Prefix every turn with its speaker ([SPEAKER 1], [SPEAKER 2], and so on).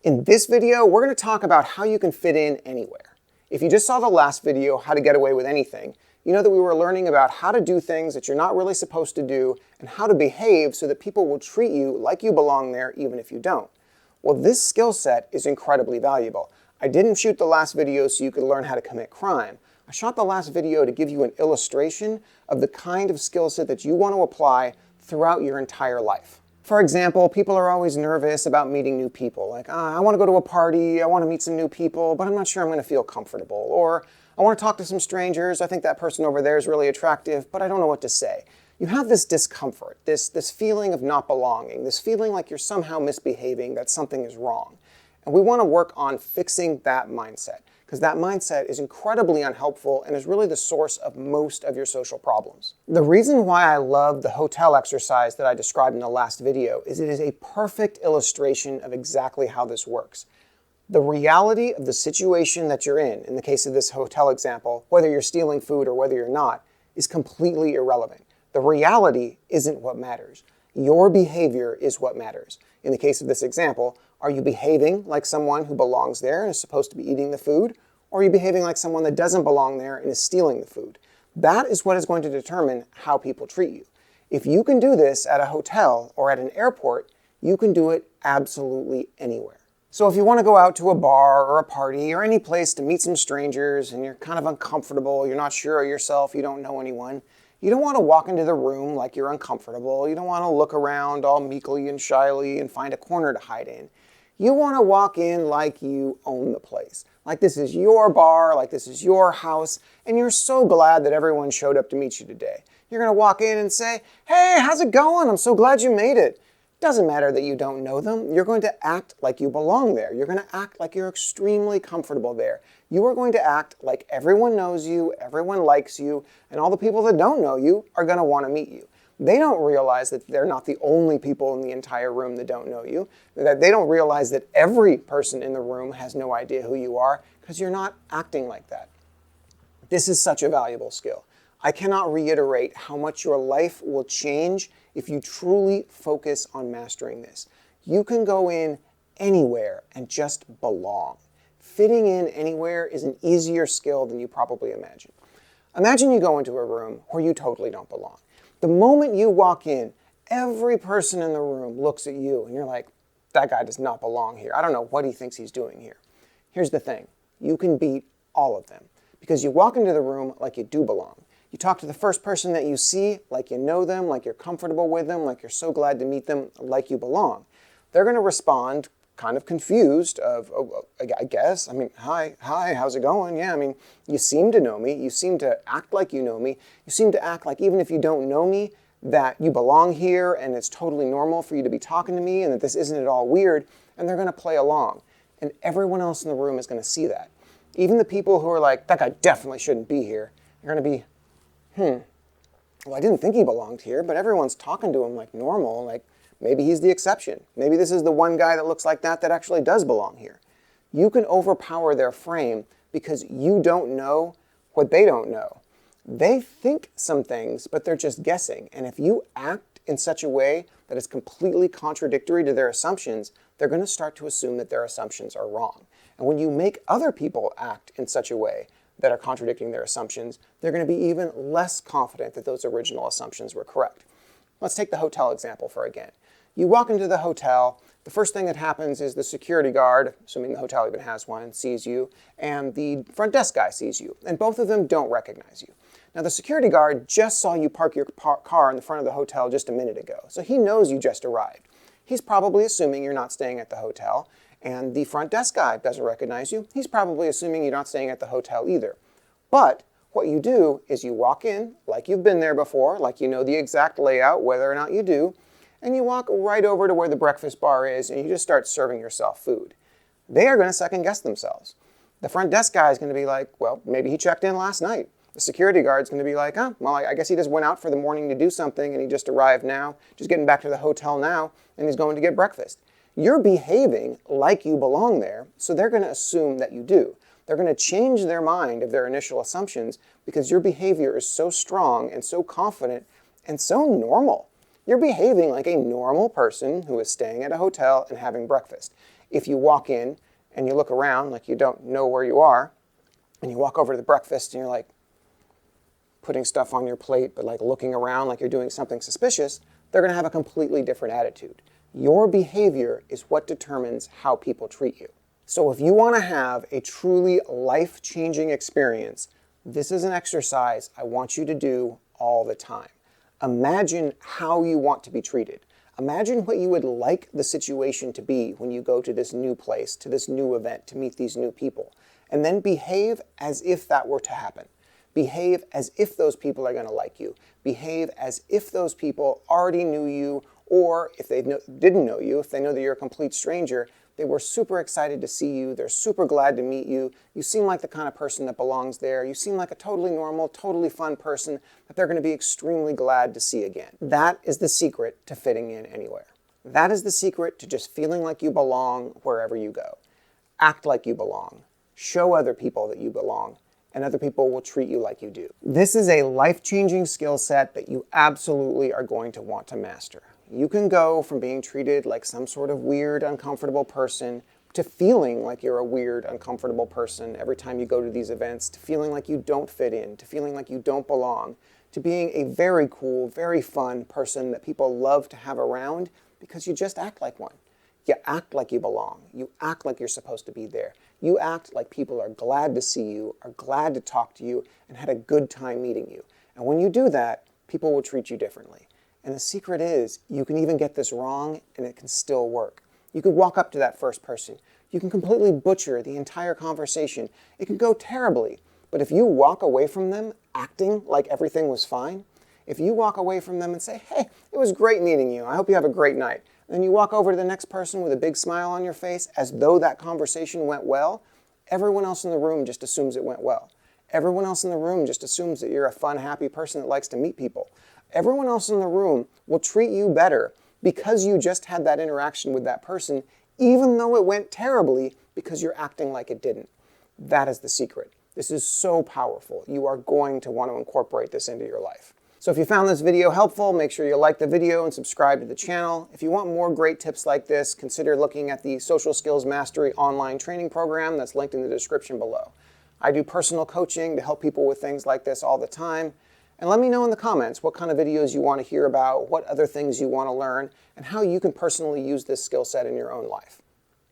[SPEAKER 1] In this video, we're going to talk about how you can fit in anywhere. If you just saw the last video, How to Get Away with Anything, you know that we were learning about how to do things that you're not really supposed to do and how to behave so that people will treat you like you belong there even if you don't. Well, this skill set is incredibly valuable. I didn't shoot the last video so you could learn how to commit crime. I shot the last video to give you an illustration of the kind of skill set that you want to apply throughout your entire life. For example, people are always nervous about meeting new people. Like, I want to go to a party, I want to meet some new people, but I'm not sure I'm going to feel comfortable. Or, I want to talk to some strangers, I think that person over there is really attractive, but I don't know what to say. You have this discomfort, this feeling of not belonging, this feeling like you're somehow misbehaving, that something is wrong. And we want to work on fixing that mindset, because that mindset is incredibly unhelpful and is really the source of most of your social problems. The reason why I love the hotel exercise that I described in the last video is it is a perfect illustration of exactly how this works. The reality of the situation that you're in the case of this hotel example, whether you're stealing food or whether you're not, is completely irrelevant. The reality isn't what matters. Your behavior is what matters. In the case of this example, are you behaving like someone who belongs there and is supposed to be eating the food? Or are you behaving like someone that doesn't belong there and is stealing the food? That is what is going to determine how people treat you. If you can do this at a hotel or at an airport, you can do it absolutely anywhere. So if you want to go out to a bar or a party or any place to meet some strangers and you're kind of uncomfortable, you're not sure of yourself, you don't know anyone, you don't want to walk into the room like you're uncomfortable. You don't want to look around all meekly and shyly and find a corner to hide in. You want to walk in like you own the place. Like this is your bar, like this is your house, and you're so glad that everyone showed up to meet you today. You're going to walk in and say, "Hey, how's it going? I'm so glad you made it." Doesn't matter that you don't know them. You're going to act like you belong there. You're going to act like you're extremely comfortable there. You are going to act like everyone knows you, everyone likes you, and all the people that don't know you are going to want to meet you. They don't realize that they're not the only people in the entire room that don't know you, that they don't realize that every person in the room has no idea who you are because you're not acting like that. This is such a valuable skill. I cannot reiterate how much your life will change if you truly focus on mastering this. You can go in anywhere and just belong. Fitting in anywhere is an easier skill than you probably imagine. Imagine you go into a room where you totally don't belong. The moment you walk in, every person in the room looks at you and you're like, that guy does not belong here. I don't know what he thinks he's doing here. Here's the thing. You can beat all of them because you walk into the room like you do belong. You talk to the first person that you see like you know them, like you're comfortable with them, like you're so glad to meet them, like you belong. They're going to respond kind of confused I guess. I mean, hi, how's it going? Yeah, I mean, you seem to know me. You seem to act like you know me. You seem to act like even if you don't know me, that you belong here and it's totally normal for you to be talking to me and that this isn't at all weird, and they're going to play along. And everyone else in the room is going to see that. Even the people who are like, that guy definitely shouldn't be here, you're going to be, well, I didn't think he belonged here, but everyone's talking to him like normal, like maybe he's the exception. Maybe this is the one guy that looks like that actually does belong here. You can overpower their frame because you don't know what they don't know. They think some things, but they're just guessing. And if you act in such a way that is completely contradictory to their assumptions, they're going to start to assume that their assumptions are wrong. And when you make other people act in such a way that are contradicting their assumptions, they're going to be even less confident that those original assumptions were correct. Let's take the hotel example for again. You walk into the hotel, the first thing that happens is the security guard, assuming the hotel even has one, sees you, and the front desk guy sees you, and both of them don't recognize you. Now the security guard just saw you park your car in the front of the hotel just a minute ago, so he knows you just arrived. He's probably assuming you're not staying at the hotel, and the front desk guy doesn't recognize you. He's probably assuming you're not staying at the hotel either. But what you do is you walk in like you've been there before, like you know the exact layout, whether or not you do, and you walk right over to where the breakfast bar is and you just start serving yourself food. They are going to second guess themselves. The front desk guy is going to be like, well, maybe he checked in last night. The security guard is going to be like, well, I guess he just went out for the morning to do something and he just arrived now, just getting back to the hotel now, and he's going to get breakfast. You're behaving like you belong there, so they're going to assume that you do. They're going to change their mind of their initial assumptions because your behavior is so strong and so confident and so normal. You're behaving like a normal person who is staying at a hotel and having breakfast. if you walk in and you look around like you don't know where you are, and you walk over to the breakfast and you're like putting stuff on your plate, but like looking around like you're doing something suspicious, they're going to have a completely different attitude. Your behavior is what determines how people treat you. So if you want to have a truly life-changing experience, this is an exercise I want you to do all the time. Imagine how you want to be treated. Imagine what you would like the situation to be when you go to this new place, to this new event, to meet these new people. And then behave as if that were to happen. Behave as if those people are going to like you. Behave as if those people already knew you, or if they didn't know you, if they know that you're a complete stranger, they were super excited to see you. They're super glad to meet you. You seem like the kind of person that belongs there. You seem like a totally normal, totally fun person that they're going to be extremely glad to see again. That is the secret to fitting in anywhere. That is the secret to just feeling like you belong wherever you go. Act like you belong. Show other people that you belong, and other people will treat you like you do. This is a life-changing skill set that you absolutely are going to want to master. You can go from being treated like some sort of weird, uncomfortable person to feeling like you're a weird, uncomfortable person every time you go to these events, to feeling like you don't fit in, to feeling like you don't belong, to being a very cool, very fun person that people love to have around because you just act like one. You act like you belong. You act like you're supposed to be there. You act like people are glad to see you, are glad to talk to you, and had a good time meeting you. And when you do that, people will treat you differently. And the secret is, you can even get this wrong and it can still work. You could walk up to that first person. You can completely butcher the entire conversation. It can go terribly. But if you walk away from them acting like everything was fine, if you walk away from them and say, hey, it was great meeting you. I hope you have a great night. And then you walk over to the next person with a big smile on your face as though that conversation went well, everyone else in the room just assumes it went well. Everyone else in the room just assumes that you're a fun, happy person that likes to meet people. Everyone else in the room will treat you better because you just had that interaction with that person, even though it went terribly because you're acting like it didn't. That is the secret. This is so powerful. You are going to want to incorporate this into your life. So if you found this video helpful, make sure you like the video and subscribe to the channel. If you want more great tips like this, consider looking at the Social Skills Mastery online training program that's linked in the description below. I do personal coaching to help people with things like this all the time. And let me know in the comments what kind of videos you want to hear about, what other things you want to learn, and how you can personally use this skill set in your own life.